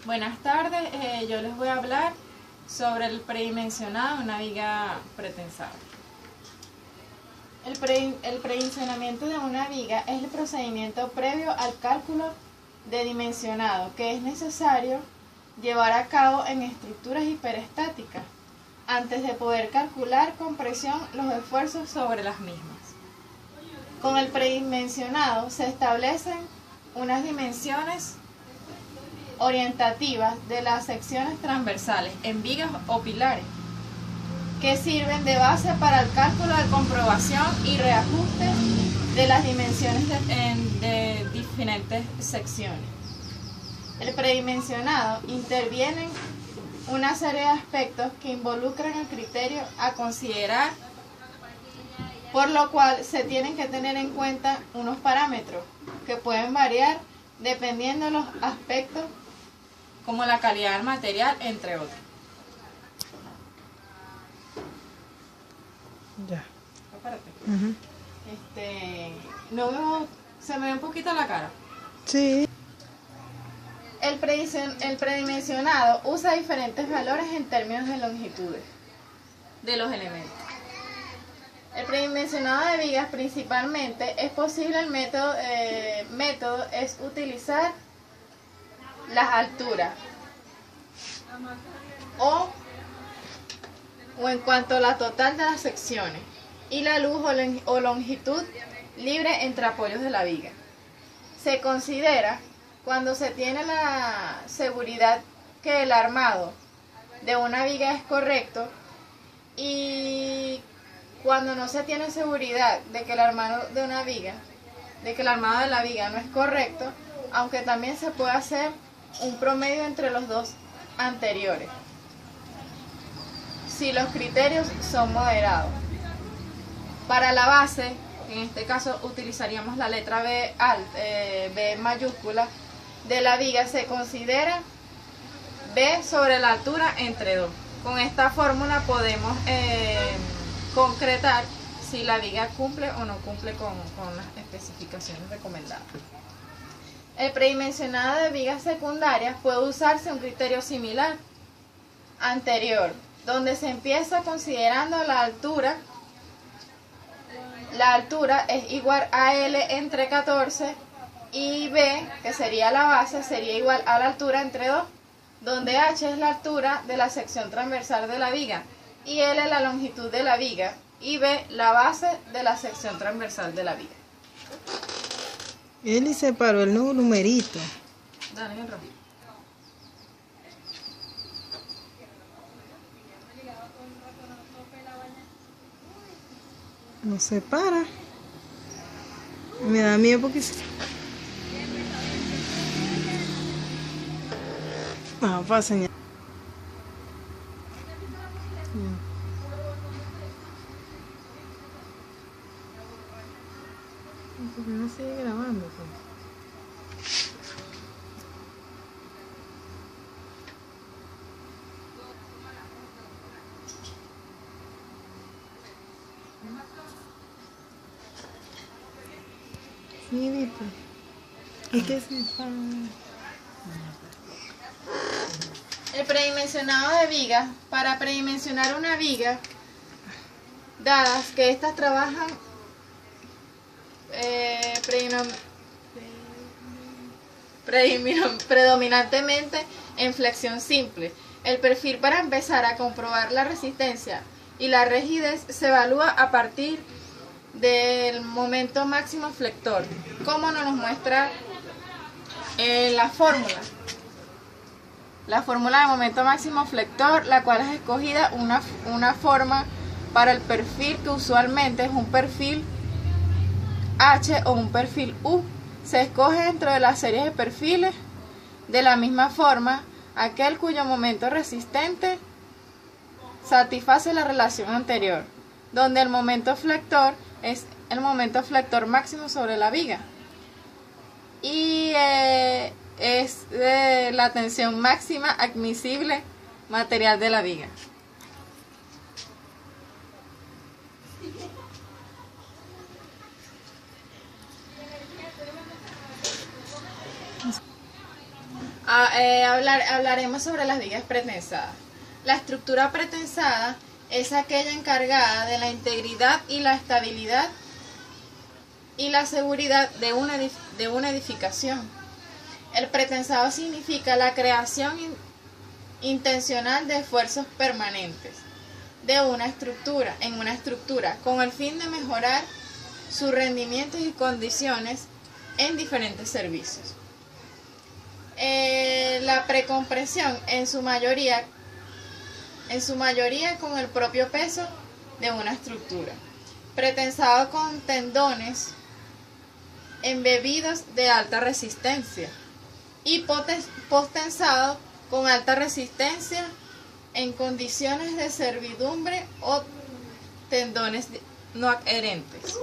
Buenas tardes, yo les voy a hablar sobre el predimensionado de una viga pretensada. El predimensionamiento de una viga es el procedimiento previo al cálculo de dimensionado que es necesario llevar a cabo en estructuras hiperestáticas antes de poder calcular con presión los esfuerzos sobre las mismas. Con el predimensionado se establecen unas dimensiones orientativas de las secciones transversales en vigas o pilares que sirven de base para el cálculo de comprobación y reajuste de las dimensiones de diferentes secciones. El predimensionado interviene en una serie de aspectos que involucran el criterio a considerar, por lo cual se tienen que tener en cuenta unos parámetros que pueden variar dependiendo de los aspectos como la calidad del material, entre otros. Ya. Apárate. Uh-huh. No veo, se me ve un poquito la cara. Sí. El predimensionado usa diferentes valores en términos de longitudes de los elementos. El predimensionado de vigas principalmente es posible, el método es utilizar las alturas o en cuanto a la total de las secciones y la luz o longitud libre entre apoyos de la viga. Se considera cuando se tiene la seguridad que el armado de una viga es correcto y cuando no se tiene seguridad de que el armado de la viga no es correcto, aunque también se puede hacer un promedio entre los dos anteriores, si los criterios son moderados. Para la base, en este caso utilizaríamos la letra B mayúscula de la viga, se considera B sobre la altura entre 2. Con esta fórmula podemos concretar si la viga cumple o no cumple con las especificaciones recomendadas. El predimensionado de vigas secundarias puede usarse un criterio similar anterior, donde se empieza considerando la altura. La altura es igual a L entre 14 y B, que sería la base, sería igual a la altura entre 2, donde H es la altura de la sección transversal de la viga y L la longitud de la viga y B la base de la sección transversal de la viga. Él separó el nuevo numerito. Dale, en el rojo. No se para. Me da miedo porque... Vamos para señalar. ¿Por qué no sigue grabando? Pues? Sí, viste. ¿Y qué se para? El predimensionado de vigas. Para predimensionar una viga, dadas que estas trabajan predominantemente en flexión simple, el perfil para empezar a comprobar la resistencia y la rigidez se evalúa a partir del momento máximo flector, como nos muestra la fórmula. La fórmula de momento máximo flector, la cual es escogida una forma para el perfil que usualmente es un perfil H o un perfil U. Se escoge dentro de las series de perfiles de la misma forma aquel cuyo momento resistente satisface la relación anterior, donde el momento flector es el momento flector máximo sobre la viga y es la tensión máxima admisible material de la viga. Hablaremos sobre las vigas pretensadas. La estructura pretensada es aquella encargada de la integridad y la estabilidad y la seguridad de una edificación. El pretensado significa la creación intencional de esfuerzos permanentes en una estructura con el fin de mejorar sus rendimientos y condiciones en diferentes servicios. La precompresión en su mayoría con el propio peso de una estructura. Pretensado con tendones embebidos de alta resistencia y postensado con alta resistencia en condiciones de servidumbre o tendones no adherentes.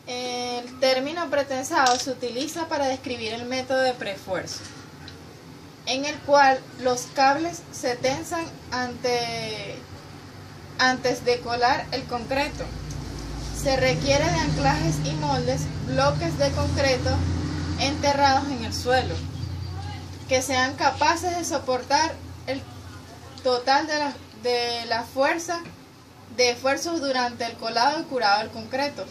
El término pretensado se utiliza para describir el método de preesfuerzo, en el cual los cables se tensan antes de colar el concreto. Se requiere de anclajes y moldes, bloques de concreto enterrados en el suelo, que sean capaces de soportar el total de la fuerza de esfuerzos durante el colado y curado del concreto,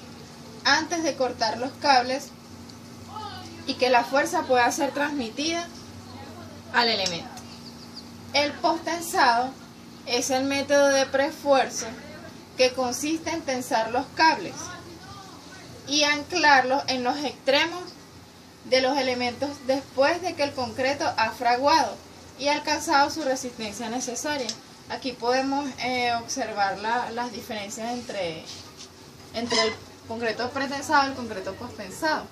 antes de cortar los cables, y que la fuerza pueda ser transmitida al elemento. El posttensado es el método de preesfuerzo que consiste en tensar los cables y anclarlos en los extremos de los elementos después de que el concreto ha fraguado y alcanzado su resistencia necesaria. Aquí podemos observar las diferencias entre el concreto pretensado y el concreto posttensado.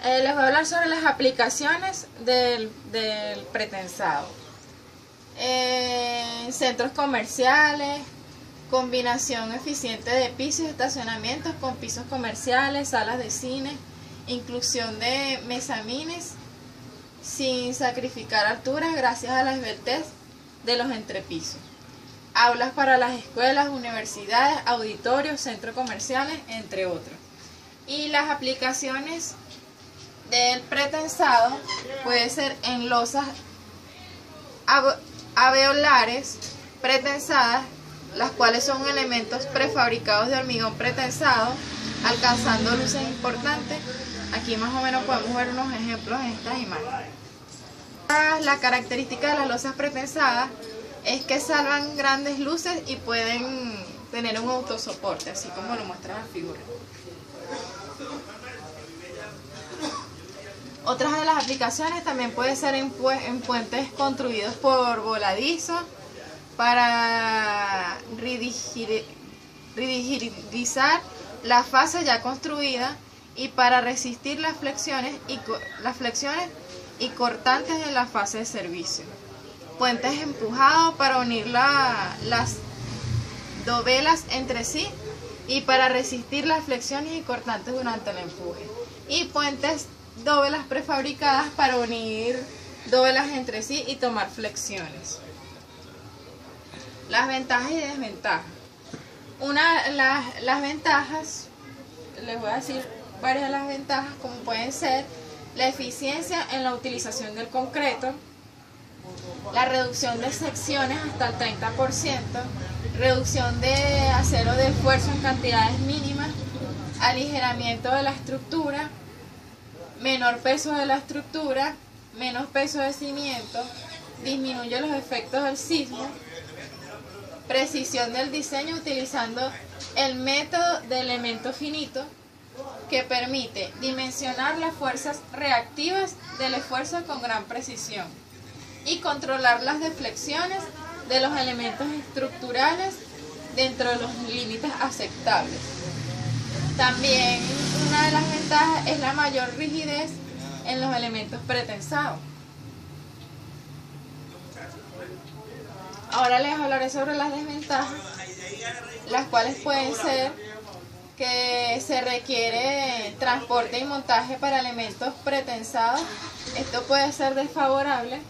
Les voy a hablar sobre las aplicaciones del pretensado. Centros comerciales, combinación eficiente de pisos y estacionamientos con pisos comerciales, salas de cine, inclusión de mezanines sin sacrificar alturas gracias a la esbeltez de los entrepisos. Aulas para las escuelas, universidades, auditorios, centros comerciales, entre otros. Y las aplicaciones del pretensado puede ser en losas alveolares pretensadas, las cuales son elementos prefabricados de hormigón pretensado, alcanzando luces importantes. Aquí más o menos podemos ver unos ejemplos en estas imágenes. La característica de las losas pretensadas es que salvan grandes luces y pueden tener un autosoporte, así como lo muestra la figura. Otras de las aplicaciones también puede ser en puentes construidos por voladizos para rigidizar la fase ya construida y para resistir las flexiones y cortantes de la fase de servicio. Puentes empujados para unir las dovelas entre sí y para resistir las flexiones y cortantes durante el empuje. Y puentes dovelas prefabricadas para unir dovelas entre sí y tomar flexiones. Las ventajas y desventajas. Las ventajas, les voy a decir varias de las ventajas, como pueden ser la eficiencia en la utilización del concreto, la reducción de secciones hasta el 30%, reducción de acero de esfuerzo en cantidades mínimas, aligeramiento de la estructura, menor peso de la estructura, menos peso de cimiento, disminuye los efectos del sismo, precisión del diseño utilizando el método de elemento finito, que permite dimensionar las fuerzas reactivas del esfuerzo con gran precisión y controlar las deflexiones de los elementos estructurales dentro de los límites aceptables. También una de las ventajas es la mayor rigidez en los elementos pretensados. Ahora les hablaré sobre las desventajas, las cuales pueden ser que se requiere transporte y montaje para elementos pretensados, esto puede ser desfavorable.